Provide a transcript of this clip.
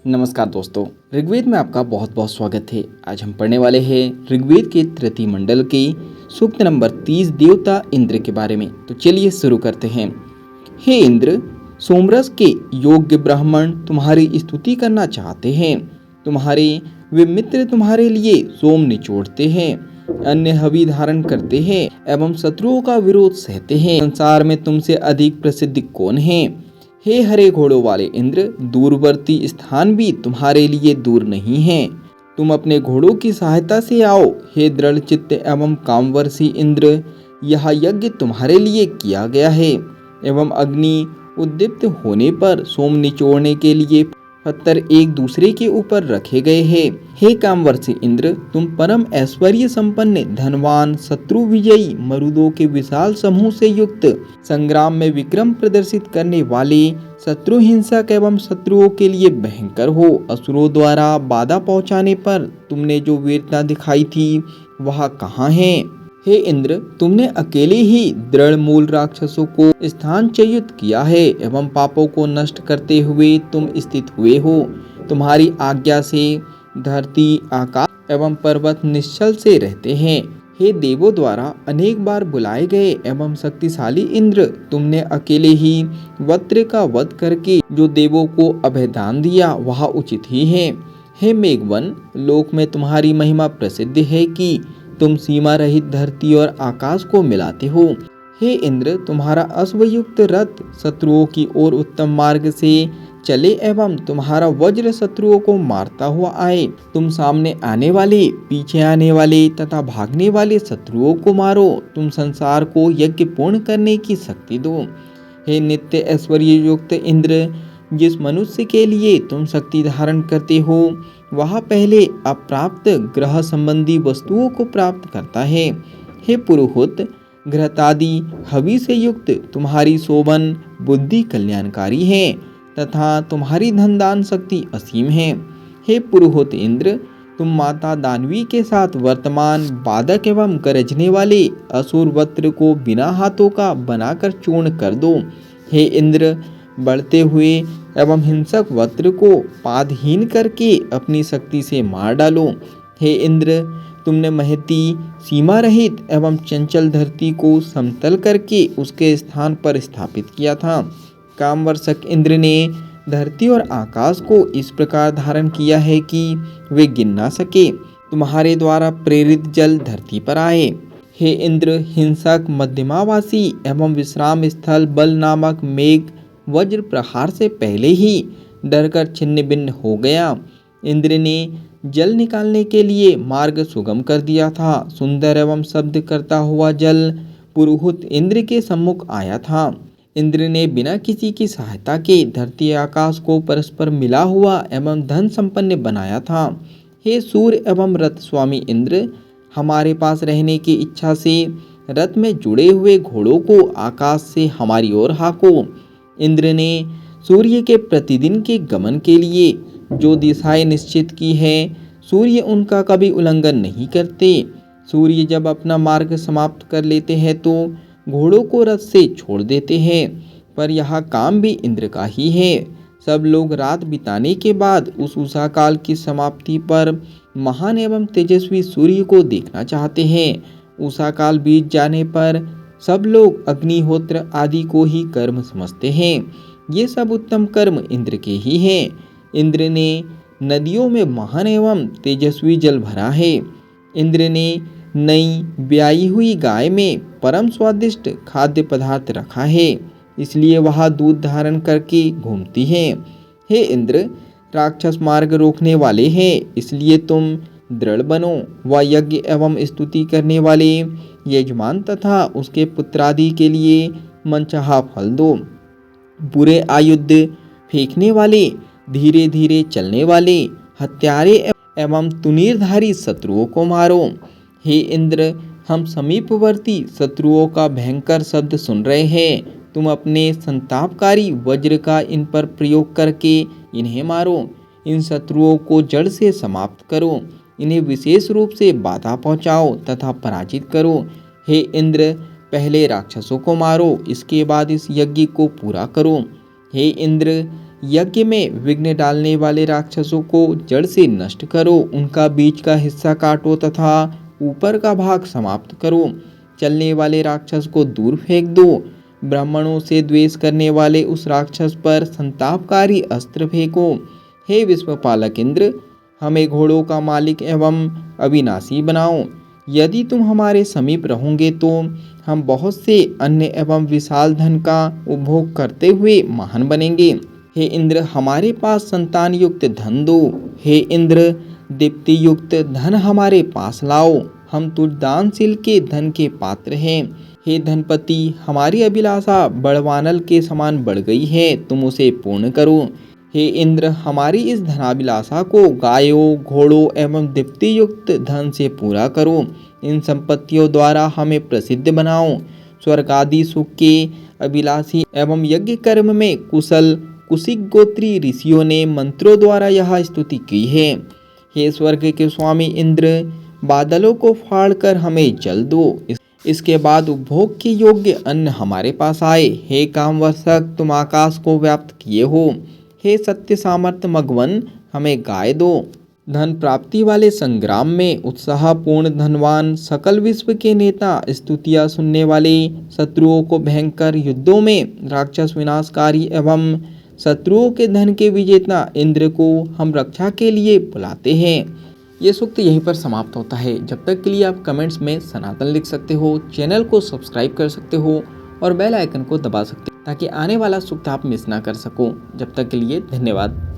नमस्कार दोस्तों, ऋग्वेद में आपका बहुत बहुत स्वागत है। आज हम पढ़ने वाले हैं ऋग्वेद के तृतीय मंडल के सूक्त नंबर 30 देवता इंद्र के बारे में। तो चलिए शुरू करते हैं। हे इंद्र, सोमरस के योग्य ब्राह्मण तुम्हारी स्तुति करना चाहते हैं। तुम्हारे वे मित्र तुम्हारे लिए सोम निचोड़ते हैं, अन्य हवि धारण करते हैं एवं शत्रुओं का विरोध सहते हैं। संसार में तुमसे अधिक प्रसिद्ध कौन है? हे हरे घोड़ों वाले इंद्र, दूरवर्ती स्थान भी तुम्हारे लिए दूर नहीं है। तुम अपने घोड़ों की सहायता से आओ। हे दृढ़ चित्त एवं कामवर्षी इंद्र, यह यज्ञ तुम्हारे लिए किया गया है एवं अग्नि उद्दीप्त होने पर सोम निचोड़ने के लिए पत्थर एक दूसरे के ऊपर रखे गए हैं। हे कामवर्षी इंद्र, तुम परम ऐश्वर्य संपन्न, धनवान, शत्रु विजयी, मरुदों के विशाल समूह से युक्त, संग्राम में विक्रम प्रदर्शित करने वाले, शत्रु हिंसक एवं शत्रुओं के लिए भयंकर हो। असुरों द्वारा बाधा पहुंचाने पर तुमने जो वीरता दिखाई थी वह कहाँ है? हे इंद्र, तुमने अकेले ही दृढ़ मूल राक्षसों को स्थान च्युत किया है एवं पापों को नष्ट करते हुए तुम स्थित हुए हो। तुम्हारी आज्ञा से धरती, आकाश एवं पर्वत निश्चल से रहते हैं। हे देवों द्वारा अनेक बार बुलाए गए एवं शक्तिशाली इंद्र, तुमने अकेले ही वज्र का वध करके जो देवों को अभयदान दिया वह उचित ही है। हे मेघवन, लोक में तुम्हारी महिमा प्रसिद्ध है कि तुम सीमा रहित धरती और आकाश को मिलाते हो। हे इंद्र, तुम्हारा अश्वयुक्त रथ शत्रुओं की ओर उत्तम मार्ग से चले एवं तुम्हारा वज्र शत्रुओं को मारता हुआ आए। तुम सामने आने वाले, पीछे आने वाले तथा भागने वाले शत्रुओं को मारो। तुम संसार को यज्ञ पूर्ण करने की शक्ति दो। हे नित्य ऐश्वर्य युक्त इंद्र, जिस मनुष्य के लिए तुम शक्ति धारण करते हो वह पहले अप्राप्त ग्रह संबंधी वस्तुओं को प्राप्त करता है। हे पुरोहित, घृतादि हवि से युक्त तुम्हारी शोभन बुद्धि कल्याणकारी है तथा तुम्हारी धनदान शक्ति असीम है। हे पुरोहित इंद्र, तुम माता दानवी के साथ वर्तमान बाधक एवं गरजने वाले असुर वज्र को बिना हाथों का बनाकर चूर्ण कर दो। हे इंद्र, बढ़ते हुए एवं हिंसक वज्र को पादहीन करके अपनी शक्ति से मार डालो। हे इंद्र, तुमने महती, सीमा रहित एवं चंचल धरती को समतल करके उसके स्थान पर स्थापित किया था। कामवर्षक इंद्र ने धरती और आकाश को इस प्रकार धारण किया है कि वे गिन ना सके। तुम्हारे द्वारा प्रेरित जल धरती पर आए। हे इंद्र, हिंसक, मध्यमावासी एवं विश्राम स्थल बल नामक मेघ वज्र प्रहार से पहले ही डरकर छिन्न भिन्न हो गया। इंद्र ने जल निकालने के लिए मार्ग सुगम कर दिया था। सुंदर एवं शब्द करता हुआ जल पुरोहित इंद्र के सम्मुख आया था। इंद्र ने बिना किसी की सहायता के धरती आकाश को परस्पर मिला हुआ एवं धन संपन्न बनाया था। हे सूर्य एवं रथ स्वामी इंद्र, हमारे पास रहने की इच्छा से रथ में जुड़े हुए घोड़ों को आकाश से हमारी ओर हाको। इंद्र ने सूर्य के प्रतिदिन के गमन के लिए जो दिशाएं निश्चित की है, सूर्य उनका कभी उल्लंघन नहीं करते। सूर्य जब अपना मार्ग समाप्त कर लेते हैं तो घोड़ों को रथ से छोड़ देते हैं, पर यह काम भी इंद्र का ही है। सब लोग रात बिताने के बाद उस उषा काल की समाप्ति पर महान एवं तेजस्वी सूर्य को देखना चाहते हैं। उषा काल बीत जाने पर सब लोग अग्निहोत्र आदि को ही कर्म समझते हैं। ये सब उत्तम कर्म इंद्र के ही हैं। इंद्र ने नदियों में महान एवं तेजस्वी जल भरा है। इंद्र ने नई ब्याई हुई गाय में परम स्वादिष्ट खाद्य पदार्थ रखा है, इसलिए वह दूध धारण करके घूमती है। हे इंद्र, राक्षस मार्ग रोकने वाले हैं, इसलिए तुम दृढ़ बनो व यज्ञ एवं स्तुति करने वाले यजमान तथा उसके पुत्रादि के लिए मनचाहा फल दो। बुरे आयुध फेंकने वाले, धीरे धीरे चलने वाले, हत्यारे एवं तुनीरधारी शत्रुओं को मारो। हे इंद्र, हम समीपवर्ती शत्रुओं का भयंकर शब्द सुन रहे हैं। तुम अपने संतापकारी वज्र का इन पर प्रयोग करके इन्हें मारो। इन शत्रुओं को जड़ से समाप्त करो। इन्हें विशेष रूप से बाधा पहुंचाओ तथा पराजित करो। हे इंद्र, पहले राक्षसों को मारो, इसके बाद इस यज्ञ को पूरा करो। हे इंद्र, यज्ञ में विघ्न डालने वाले राक्षसों को जड़ से नष्ट करो, उनका बीच का हिस्सा काटो तथा ऊपर का भाग समाप्त करो। चलने वाले राक्षस को दूर फेंक दो। ब्राह्मणों से द्वेष करने वाले उस राक्षस पर संतापकारी अस्त्र फेंको। हे विश्वपालक इंद्र, हमें घोड़ों का मालिक एवं अविनाशी बनाओ। यदि तुम हमारे समीप रहोगे तो हम बहुत से अन्य एवं विशाल धन का उपभोग करते हुए महान बनेंगे। हे इंद्र, हमारे पास संतान युक्त धन दो। हे इंद्र, दीप्ति युक्त धन हमारे पास लाओ। हम तुझ दानशील के धन के पात्र हैं। हे धनपति, हमारी अभिलाषा बड़वानल के समान बढ़ गई है, तुम उसे पूर्ण करो। हे इंद्र, हमारी इस धनाभिलाषा को गायों, घोड़ों एवं दीप्ति युक्त धन से पूरा करो। इन संपत्तियों द्वारा हमें प्रसिद्ध बनाओ। स्वर्ग आदि सुख के अभिलाषी एवं यज्ञ कर्म में कुशल कुशिक गोत्री ऋषियों ने मंत्रों द्वारा यह स्तुति की है। हे स्वर्ग के स्वामी इंद्र, बादलों को फाड़कर हमें जल दो। इसके बाद उपभोग के योग्य अन्न हमारे पास आए। हे कामवर्षक, तुम आकाश को व्याप्त किए हो। हे सत्य सामर्थ्य मघवन, हमें गाय दो। धन प्राप्ति वाले संग्राम में उत्साहपूर्ण धनवान, सकल विश्व के नेता, स्तुतियाँ सुनने वाले, शत्रुओं को भयंकर युद्धों में राक्षस विनाशकारी एवं शत्रुओं के धन के विजेता इंद्र को हम रक्षा के लिए बुलाते हैं। ये सूक्त यहीं पर समाप्त होता है। जब तक के लिए आप कमेंट्स में सनातन लिख सकते हो, चैनल को सब्सक्राइब कर सकते हो और बेल आइकन को दबा सकते हो ताकि आने वाला सूक्त आप मिस ना कर सको। जब तक के लिए धन्यवाद।